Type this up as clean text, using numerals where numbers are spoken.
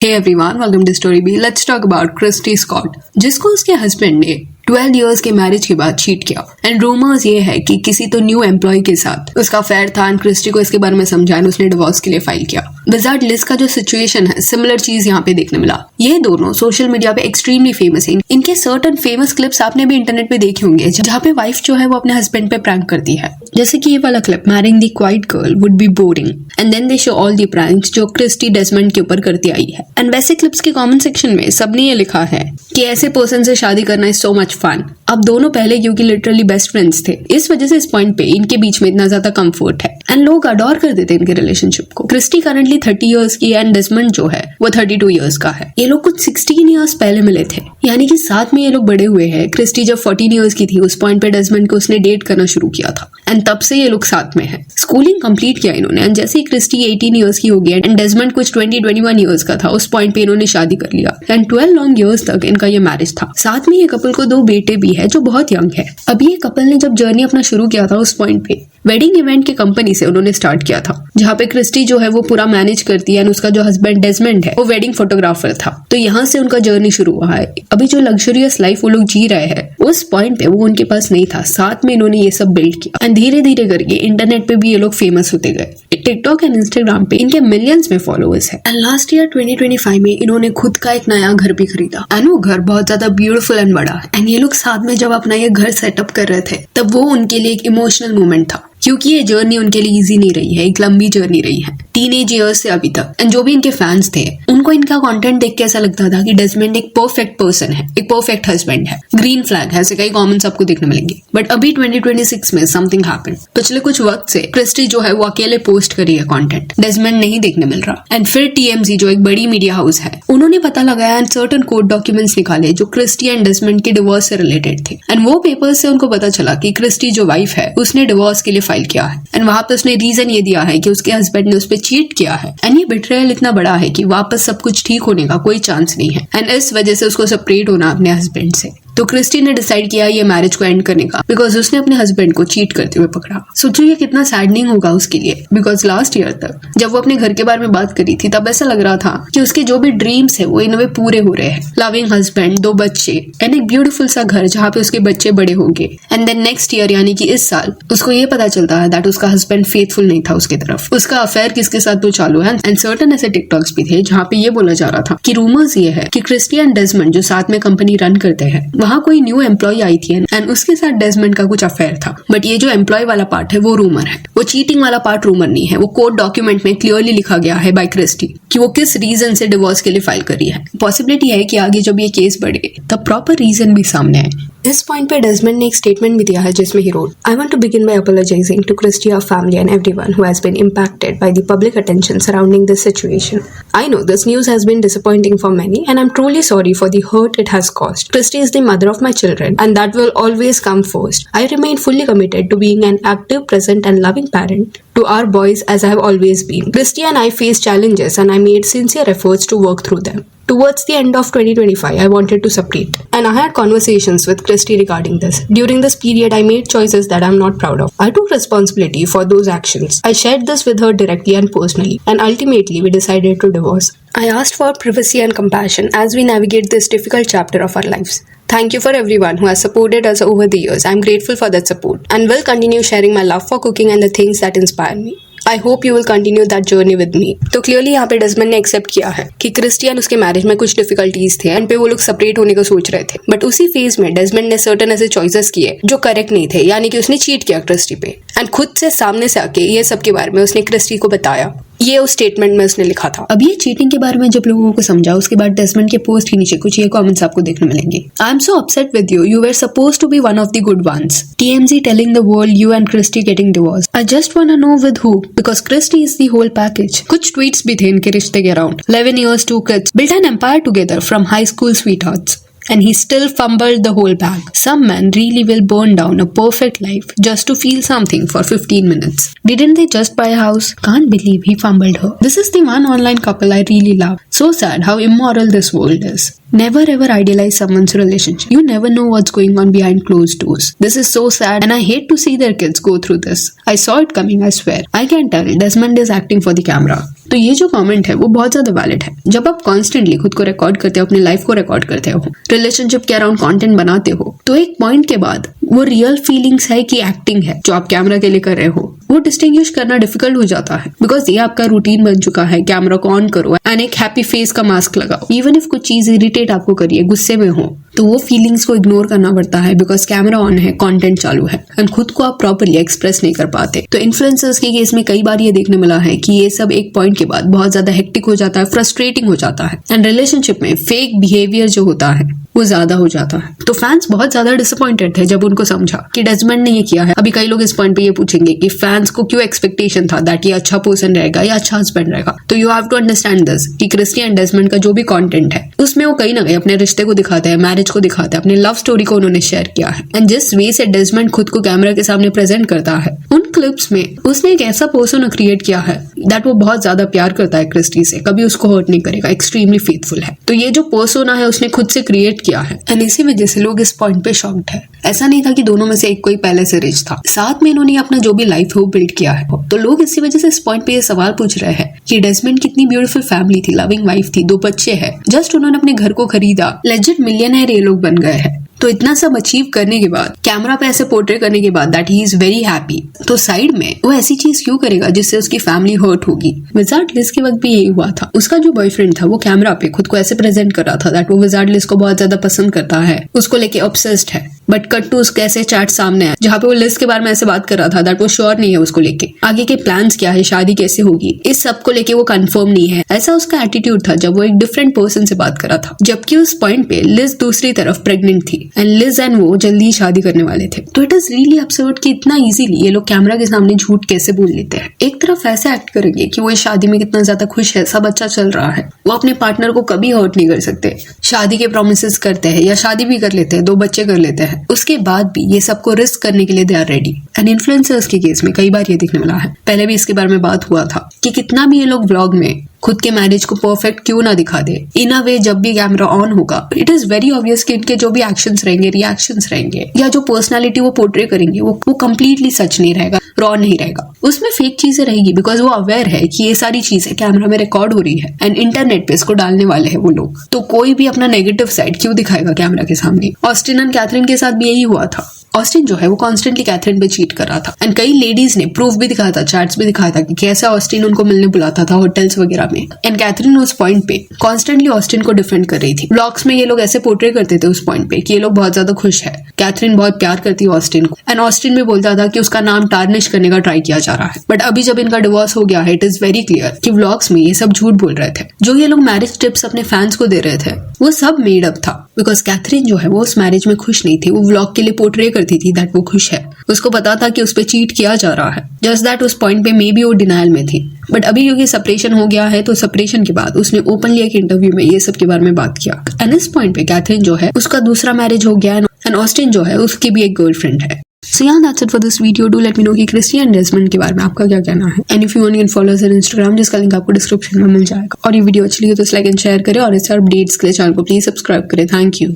Hey everyone, welcome to Story B. Let's talk about Christy Scott, जिसको उसके husband ने 12 years के marriage के बाद चीट किया। एंड रूमर्स ये है कि किसी तो न्यू एम्प्लॉय के साथ उसका अफेयर था एंड क्रिस्टी को इसके बारे में समझाया, उसने डिवोर्स के लिए फाइल किया। विजार्ड लिज का जो सिचुएशन है, सिमिलर चीज यहाँ पे देखने मिला। ये दोनों सोशल मीडिया पे एक्सट्रीमली फेमस है। इनके सर्टन फेमस क्लिप्स आपने भी इंटरनेट पे देखे होंगे, जहाँ पे वाइफ जो है वो अपने हस्बैंड पे प्रैंक करती है। जैसे कि ये वाला clip, marrying the quiet girl would be boring, and then they show all the pranks जो क्रिस्टी डेस्मंड के ऊपर करती आई है। एंड वैसे क्लिप्स के कमेंट सेक्शन में सबने ये लिखा है कि ऐसे पर्सन से शादी करना इज सो मच फन। अब दोनों पहले क्योंकि लिटरली बेस्ट फ्रेंड्स थे, इस वजह से इस पॉइंट पे इनके बीच में इतना ज्यादा कंफर्ट है एंड लोग अडोर कर देते हैं इनके रिलेशनशिप को। क्रिस्टी करंटली 30 इयर्स की एंड डेस्मंड जो है वो 32 इयर्स का है। ये लोग कुछ 16 इयर्स पहले मिले थे, यानी कि साथ में ये लोग बड़े हुए हैं। क्रिस्टी जब 14 इयर्स की थी उस पॉइंट पे डेस्मंड को उसने डेट करना शुरू किया था एंड तब से ये लोग साथ में है। स्कूलिंग कंप्लीट किया इन्होंने एंड जैसे ही क्रिस्टी 18 इयर्स की हो गई एंड डेस्मंड कुछ 20-21 इयर्स का था, उस पॉइंट पे इन्होंने शादी कर लिया एंड 12 लॉन्ग इयर्स तक इनका ये मैरिज था। साथ में ये कपल को 2 बेटे भी है जो बहुत यंग है। अभी ये कपल ने जब जर्नी अपना शुरू किया था उस पॉइंट पे वेडिंग इवेंट की कंपनी से उन्होंने स्टार्ट किया था, जहाँ पे क्रिस्टी जो है वो पूरा मैनेज करती है एंड उसका जो हस्बैंड डेस्मंड है वो वेडिंग फोटोग्राफर था। तो यहाँ से उनका जर्नी शुरू हुआ है। अभी जो लग्जरियस लाइफ वो लोग जी रहे हैं उस पॉइंट पे वो उनके पास नहीं था। साथ में इन्होंने ये सब बिल्ड किया एंड धीरे धीरे करके इंटरनेट पे भी ये लोग फेमस होते गए। टिकटॉक एंड इंस्टाग्राम पे इनके मिलियंस में फॉलोअर्स है। एंड लास्ट ईयर 2025 में इन्होंने खुद का एक नया घर भी खरीदा एंड वो घर बहुत ज्यादा ब्यूटीफुल एंड बड़ा है। एंड ये लोग साथ में जब अपना ये घर सेटअप कर रहे थे तब वो उनके लिए एक इमोशनल मोमेंट था, क्योंकि ये जर्नी उनके लिए इजी नहीं रही है, एक लंबी जर्नी रही है टीनेज इयर्स से अभी तक। एंड जो भी इनके फैंस थे उनको इनका कंटेंट देख के ऐसा लगता था कि डेस्मंड एक परफेक्ट पर्सन है, एक परफेक्ट हस्बैंड है, ग्रीन फ्लैग है, ऐसे कई कमेंट्स आपको देखने मिलेंगे। बट अभी 2026 में समथिंग हैपेंड। पिछले कुछ वक्त से क्रिस्टी जो है वो अकेले पोस्ट कर रही है कंटेंट, डेस्मंड नहीं देखने मिल रहा। एंड फिर TMZ जो एक बड़ी मीडिया हाउस है उन्होंने पता लगाया एंड सर्टन कोर्ट डॉक्यूमेंट्स निकाले जो क्रिस्टी एंड डेस्मंड के डिवोर्स से रिलेटेड थे। एंड वो पेपर्स से उनको पता चला कि क्रिस्टी जो वाइफ है उसने डिवोर्स के लिए फाइल किया है एंड वहां पे उसने रीजन ये दिया है कि उसके हस्बैंड ने उस पर चीट किया है एंड ये बिट्रेयल इतना बड़ा है कि वापस सब कुछ ठीक होने का कोई चांस नहीं है एंड इस वजह से उसको सेपरेट होना अपने हस्बैंड से। तो क्रिस्टी ने डिसाइड किया ये मैरिज को एंड करने का बिकॉज उसने अपने हस्बैंड को चीट करते हुए पकड़ा। सोचो ये कितना सैडनिंग होगा उसके लिए, बिकॉज लास्ट ईयर तक जब वो अपने घर के बारे में बात करी थी तब ऐसा लग रहा था कि उसके जो भी ड्रीम्स है वो इन वे पूरे हो रहे हैं। लविंग हस्बैंड, 2 बच्चे एंड एक ब्यूटीफुल सा घर जहाँ पे उसके बच्चे बड़े होंगे। एंड देन नेक्स्ट ईयर यानी कि इस साल उसको ये पता चलता है दैट उसका हस्बैंड फेथफुल नहीं था उसके तरफ, उसका अफेयर किसके साथ तो चालू है। एंड सर्टन ऐसे टिकटॉक्स भी थे जहाँ पे ये बोला जा रहा था कि रूमर्स ये है कि क्रिस्टी एंड डेस्मंड जो साथ में कंपनी रन करते हैं वहाँ कोई न्यू एम्प्लॉय आई थी एंड उसके साथ डेस्मंड का कुछ अफेयर था। बट ये जो एम्प्लॉय वाला पार्ट है वो रूमर है, वो चीटिंग वाला पार्ट रूमर नहीं है। वो कोर्ट डॉक्यूमेंट में क्लियरली लिखा गया है बाय क्रिस्टी कि वो किस रीजन से डिवोर्स के लिए फाइल कर रही है। पॉसिबिलिटी है कि आगे जब ये केस बढ़े तब प्रॉपर रीजन भी सामने आए। इस पॉइंट पे डेस्मंड ने एक स्टेटमेंट भी दिया है जिसमें he wrote, I want to begin by apologizing to Christie, her family and everyone who has been impacted by the public attention surrounding this situation. I know this news has been disappointing for many and I'm truly sorry for the hurt it has caused. Christy is the mother of my children and that will always come first. I remain fully committed to being an active, present and loving parent to our boys as I have always been. Christy and I faced challenges and I made sincere efforts to work through them. Towards the end of 2025, I wanted to separate and I had conversations with Christy regarding this. During this period, I made choices that I'm not proud of. I took responsibility for those actions. I shared this with her directly and personally and ultimately we decided to divorce. I asked for privacy and compassion as we navigate this difficult chapter of our lives. Thank you for everyone who has supported us over the years. I'm grateful for that support and will continue sharing my love for cooking and the things that inspire me. I hope you will continue that journey with me. तो clearly यहाँ पे Desmond ने accept किया है कि Christie and उसके marriage में कुछ डिफिकल्टीज थे एंड पे वो लोग सेपरेट होने का सोच रहे थे। बट उसी फेज में डेस्मंड ने सर्टन ऐसे चॉइसेस किए जो करेक्ट नहीं थे, यानी कि उसने चीट किया क्रिस्टी पे एंड खुद से सामने से आके ये सब के बारे में उसने क्रिस्टी को बताया। ये उस स्टेटमेंट में उसने लिखा था। अब ये चीटिंग के बारे में जब लोगों को समझा उसके बाद डेस्मंड के पोस्ट के नीचे कुछ ये कमेंट्स आपको देखने मिलेंगे। I am so upset with you, you were supposed to be one of the good ones. TMZ telling the world you and Christy getting divorced. I just wanna know with who because Christy is the whole package. कुछ tweets भी थे इनके रिश्ते के around. 11 years, 2 kids, built an empire together from high school sweethearts. And he still fumbled the whole bag. Some men really will burn down a perfect life just to feel something for 15 minutes. Didn't they just buy a house? Can't believe he fumbled her. This is the one online couple I really love. So sad how immoral this world is. Never ever idealize someone's relationship. You never know what's going on behind closed doors. This is so sad and I hate to see their kids go through this. I saw it coming, I swear. I can tell Desmond is acting for the camera. तो ये जो comment है वो बहुत ज्यादा valid है। जब आप कॉन्स्टेंटली खुद को रिकॉर्ड करते हो, अपनी लाइफ को रिकॉर्ड करते हो, रिलेशनशिप के अराउंड कंटेंट बनाते हो, तो एक पॉइंट के बाद वो रियल फीलिंग्स है कि एक्टिंग है जो आप कैमरा के लिए कर रहे हो, वो डिस्टिंग्विश करना डिफिकल्ट हो जाता है। बिकॉज ये आपका रूटीन बन चुका है, कैमरा को ऑन करो एंड एक हैप्पी फेस का मास्क लगाओ। इवन इफ कुछ चीज इरिटेट आपको करिए, गुस्से में हो, तो वो फीलिंग्स को इग्नोर करना पड़ता है बिकॉज कैमरा ऑन है, कंटेंट चालू है एंड खुद को आप प्रॉपर्ली एक्सप्रेस नहीं कर पाते। तो इन्फ्लुएंसर्स के केस में कई बार ये देखने मिला है कि ये सब एक पॉइंट के बाद बहुत ज्यादा हेक्टिक हो जाता है, फ्रस्ट्रेटिंग हो जाता है एंड रिलेशनशिप में फेक बिहेवियर जो होता है वो ज्यादा हो जाता है। तो फैंस बहुत ज्यादा डिसअपॉइंटेड थे जब उनको समझा कि डेस्मंड ने ये किया है। अभी कई लोग इस पॉइंट पे ये पूछेंगे कि फैंस को क्यों एक्सपेक्टेशन था दैट ये अच्छा पर्सन रहेगा या अच्छा हस्बैंड रहेगा। तो you have to understand this कि क्रिस्टी एंड डेस्मंड का जो भी कंटेंट है उसमें वो कहीं ना कहीं अपने रिश्ते को दिखाते हैं, मैरिज को दिखाते हैं, अपने लव स्टोरी को उन्होंने शेयर किया है। एंड जिस वे से डेस्मंड खुद को कैमरा के सामने प्रेजेंट करता है, उन क्लिप्स में उसने एक ऐसा पर्सन क्रिएट किया है दैट वो बहुत ज्यादा प्यार करता है क्रिस्टी से, कभी उसको हर्ट नहीं करेगा, एक्सट्रीमली फेथफुल है। तो ये जो पर्सोना है उसने खुद से क्रिएट किया है एंड इसी वजह से लोग इस पॉइंट पे शॉक्ड है। ऐसा नहीं था कि दोनों में से एक कोई पहले से रिच था, साथ में इन्होंने अपना जो भी लाइफ है वो बिल्ड किया है। तो लोग इसी वजह से इस पॉइंट पे ये सवाल पूछ रहे हैं कि डेस्मंड कितनी ब्यूटीफुल फैमिली थी, लविंग वाइफ थी, 2 बच्चे हैं, जस्ट उन्होंने अपने घर को खरीदा, लेजिट मिलियनर ये लोग बन गए हैं। तो इतना सब अचीव करने के बाद, कैमरा पे ऐसे पोर्ट्रे करने के बाद that he is very happy, तो साइड में वो ऐसी चीज क्यों करेगा जिससे उसकी फैमिली हर्ट होगी। विजार्ड लिज के वक्त भी यही हुआ था। उसका जो बॉयफ्रेंड था वो कैमरा पे खुद को ऐसे प्रेजेंट कर रहा था दैट वो विजार्ड लिज को बहुत ज्यादा पसंद करता है, उसको लेके ऑब्सेस्ड है। बट कट टू उसके ऐसे चैट सामने है जहाँ पे वो लिज के बारे में ऐसे बात कर रहा था दैट वो श्योर नहीं है उसको लेके, आगे के प्लान्स क्या है, शादी कैसे होगी, इस सब को लेके वो कंफर्म नहीं है। ऐसा उसका एटीट्यूड था जब वो एक डिफरेंट पर्सन से बात कर रहा था, जबकि उस पॉइंट पे लिज दूसरी तरफ प्रेग्नेंट थी एंड लिज एंड वो जल्दी शादी करने वाले थे। तो इट इज रियली अब्सर्ड कि इतना इजीली ये लोग कैमरा के सामने झूठ कैसे बोल लेते हैं। एक तरफ ऐसे एक्ट करेंगे कि वो इस शादी में कितना ज्यादा खुश है, सब अच्छा चल रहा है, वो अपने पार्टनर को कभी हर्ट नहीं कर सकते, शादी के प्रोमिसेस करते हैं या शादी भी कर लेते हैं, 2 बच्चे कर लेते हैं, उसके बाद भी ये सबको रिस्क करने के लिए they are ready. And influencers के केस में कई बार ये देखने मिला है, पहले भी इसके बारे में बात हुआ था कि कितना भी ये लोग व्लॉग में खुद के मैरिज को परफेक्ट क्यों ना दिखा दे, इन अ वे जब भी कैमरा ऑन होगा इट इज वेरी ऑब्वियस कि इनके जो भी एक्शंस रहेंगे, रिएक्शंस रहेंगे या जो पर्सनालिटी वो पोर्ट्रे करेंगे वो कंप्लीटली सच नहीं रहेगा, रॉ नहीं रहेगा, उसमें फेक चीजें रहेगी बिकॉज वो अवेयर है कि ये सारी चीजें कैमरा में रिकॉर्ड हो रही है एंड इंटरनेट पे इसको डालने वाले हैं वो लोग। तो कोई भी अपना नेगेटिव साइड क्यों दिखाएगा कैमरा के सामने। ऑस्टिन एंड कैथरीन के साथ भी यही हुआ था। ऑस्टिन जो है वो कॉन्स्टेंटली कैथरीन पे चीट कर रहा था एंड कई लेडीज ने प्रूफ भी दिखाया था, चैट्स भी दिखाया था कि कैसे ऑस्टिन उनको मिलने बुलाता था होटल्स वगैरह में एंड कैथरीन उस पॉइंट पे कॉन्स्टेंटली ऑस्टिन को डिफेंड कर रही थी। व्लॉग्स में ये लोग ऐसे पोर्ट्रे करते थे उस पॉइंट पे कि ये लोग बहुत ज्यादा खुश है, कैथरीन बहुत प्यार करती है ऑस्टिन को एंड ऑस्टिन भी बोलता था कि उसका नाम टार्निश करने का ट्राई किया जा रहा है। बट अभी जब इनका डिवोर्स हो गया है इट इज वेरी क्लियर कि व्लॉग्स में ये सब झूठ बोल रहे थे। जो ये लोग मैरिज टिप्स अपने फैंस को दे रहे थे वो सब मेड अप था बिकॉज कैथरीन जो है वो उस मैरिज में खुश नहीं थी, वो व्लॉग के लिए पोर्ट्रे करती थी दैट वो खुश है, उसको पता था कि उस पर चीट किया जा रहा है, जस्ट दैट उस पॉइंट पे मे बी वो डिनायल में थी। बट अभी क्योंकि सेपरेशन हो गया है तो सेपरेशन के बाद उसने ओपनली एक इंटरव्यू में ये सब के बारे में बात किया एंड इस पॉइंट पे कैथरीन जो है उसका दूसरा मैरिज हो गया एंड ऑस्टिन जो है उसकी भी एक गर्लफ्रेंड है। So yeah, that's it for this video. Do let me know कि क्रिस्टी एंड डेस्मंड के बारे में आपका क्या कहना है। And if you want, you can follow us on Instagram जिसका लिंक आपको डिस्क्रिप्शन में मिल जाएगा। और ये वीडियो अच्छी लगी तो लाइक एंड शेयर करें और इससे अपडेट्स के लिए चैनल को प्लीज सब्सक्राइब करें। Thank you.